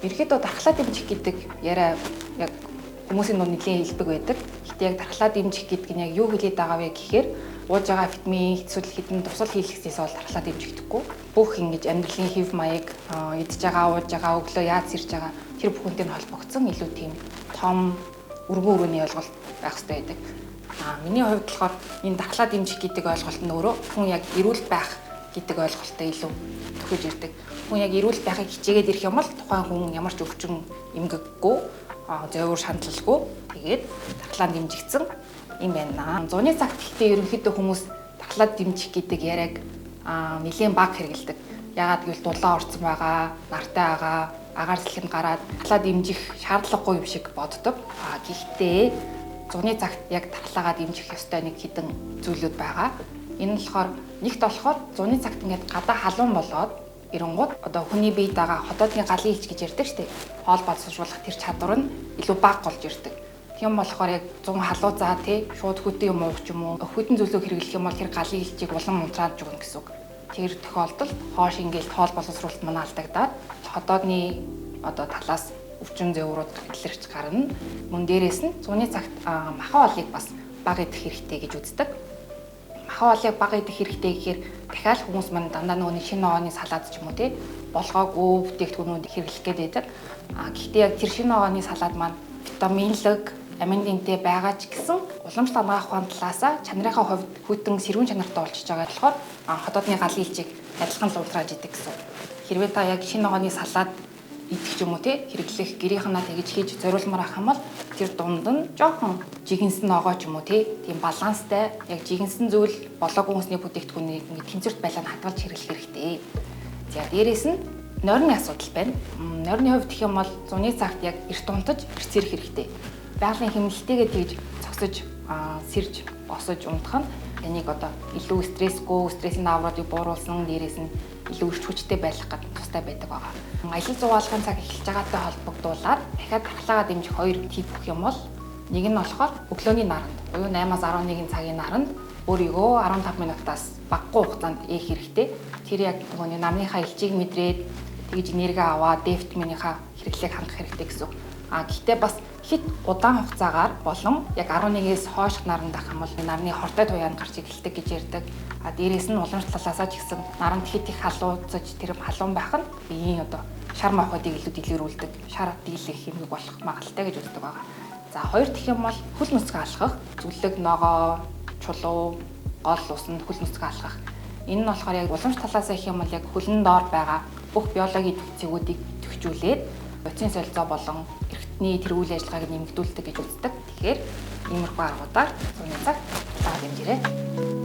Ерөнхийдөө дархлаа дэмжих гэдэг яриа яг хүмүүсийн дунд нэлийн хэлбэг байдаг. Гэхдээ яг дархлаа дэмжих гэдэг нь яг юу хэлээд байгаа вэ гэхээр ууж байгаа витамин эсвэл хэдэн тусал хийлгэснээс бол дархлаа дэмжигдэхгүй. Бүх ингэж амьдралын хэв маяг идж байгаа, ууж байгаа, өглөө яаж ирж байгаа тэр бүхэнтэй нь холбогдсон илүү тийм том өргөн өрөөний ойлголт байх хэрэгтэй байдаг. Миний хувьд болохоор энэ дархлаа дэмжих гэдэг ойлголт нь өөрөө хүн яг эрүүл байх гэдэг ойлголттой илүү төхөж ирдэг. Хүн яг эрүүл байхыг хичээгээд ирэх юм бол тухайн хүн ямар ч өвчин эмгэггүй, зовир шаналлгүй тэгээд дархлаа дэмжигдсэн юм байна. Зуны цагт ихтэй ерөнхийдөө хүмүүс дархлаа дэмжих гэдэг яриаг нэлийн баг хэрэгэлдэг. Яагаад гэвэл дулаан орсон байгаа, нартай байгаа, агаар сэлхэнд гараад дархлаа дэмжих шаардлагагүй юм шиг боддог. Гэхдээ зуны цагт яг дархлаагаа дэмжих ёстой нэг хэдэн зүйлүүд байгаа. Энэ нь болохоор нэгт болохоор зуны цагт ингээд гадаа халуун болоод эренгууд одоо хүний биед байгаа хотоодны галын илч гэж ярьдаг шүү дээ. Хоол боловсруулах тэр чадвар нь илүү бага болж ирдэг. Тийм болохоор яг 100 халуун заа тий шууд хөтөн юм уух ч юм уу хөтөн зүйлөө хэрэглэх юм бол тэр галын илчийг улам унтрааж өгнө гэсэн үг. Тэр тохиолдолд хоош ингээл хоол боловсруулалт мань алдагдаад хотоодны одоо талаас өвчин зовирууд илэрч гарна. Мөн дээрээс нь зуны цагт махан олыг бас бага идэх хэрэгтэй гэж үздэг. Махан олыг бага идэх хэрэгтэй гэхээр дахиад хүмүүс маань дандаа нөгөө шинэ ногооны салаад ч юм уу тий болгоогүй бүтээгдэхүүнүүд хэрэглэх гээд байдаг. Гэхдээ яг тэр шинэ ногооны салаад маань витаминлэг, аминдинтэй байгаа ч гэсэн уламжлалт хамгаах ухааны талаасаа чанарынхаа хувьд хүйтэн сэрүүн чанартай болчихж байгаа болохоор хотоодны галын илчийг адилхан л унтрааж идэг гэсэн. Хэрвээ та яг шинэ ногооны салаад идэх ч юм уу тий хэрэглэх гэрийнханаа тэгж хийж зориулмаар ах юм бол тэр дунд нь жоохон жигэнсэн ногоо ч юм уу тий тийм баланстай яг жигэнсэн зүйл болоогүй хүнсний бүтээгдэхүүнийг ингэ тэнцвэрт байлаа хадгалж хэрэглэх хэрэгтэй. За дээрээс нь нойрны асуудал байна. Нойрны хувьд гэх юм бол зуны цагт яг эрт унтаж эрцэрх хэрэгтэй. Байгалийн хэмнэлтэйгээ тэгж зогсож сэрж босож унтах нь энийг одоо илүү стрессийн давруудыг бууруулсан дээрээс нь илүү эрч хүчтэй байх гэдэг тустай байдаг байгаа. Аялал зугаалгын цаг эхэлж байгаатай холбогдуулаад дахиад дархлаагаа дэмжих хоёр тип гэх юм бол нэг нь болохоор өглөөний наранд буюу 8-аас 11 цагийн наранд өөрийгөө 15 минутаас багагүй хугацаанд ээх хэрэгтэй. Тэр яг нөгөө намныхаа элчийг мэдрээд тэгж энерги аваад D витаминыхаа хэрэглээг хангах хэрэгтэй гэсэн. Гэхдээ бас хит удаан хугацаагаар болон яг 11-ээс хойшх наранд ах юм бол нарны хортой туяанд гарч эхэлдэг гэж ярьдаг. Дээрээс нь уламжлалт талаасаа ч гэсэн наранд хит их халууцаж тэр халуун байх нь биеийн одоо шар махбодыг илүү дэлгэрүүлдэг, шар дийлэх хэмжээг болох магадлалтай гэж үздэг байгаа. За хоёр дахь юм бол хөл нүцгэн алхах, зүлэг ногоо, чулуу, гол усанд хөл нүцгэн алхах. Энэ нь болохоор яг уламжлалт талаасаа их юм бол яг хөлн доор байгаа бүх биологийн төвцгүүдийг төвчүүлээд утсын солилцоо болон эргэтний тэргүүлийн ажиллагааг нэмэгдүүлдэг гэж үздэг. Тэгэхээр иймэрхүү аргуудаар зуны цагт дархлаа дэмжээрэй.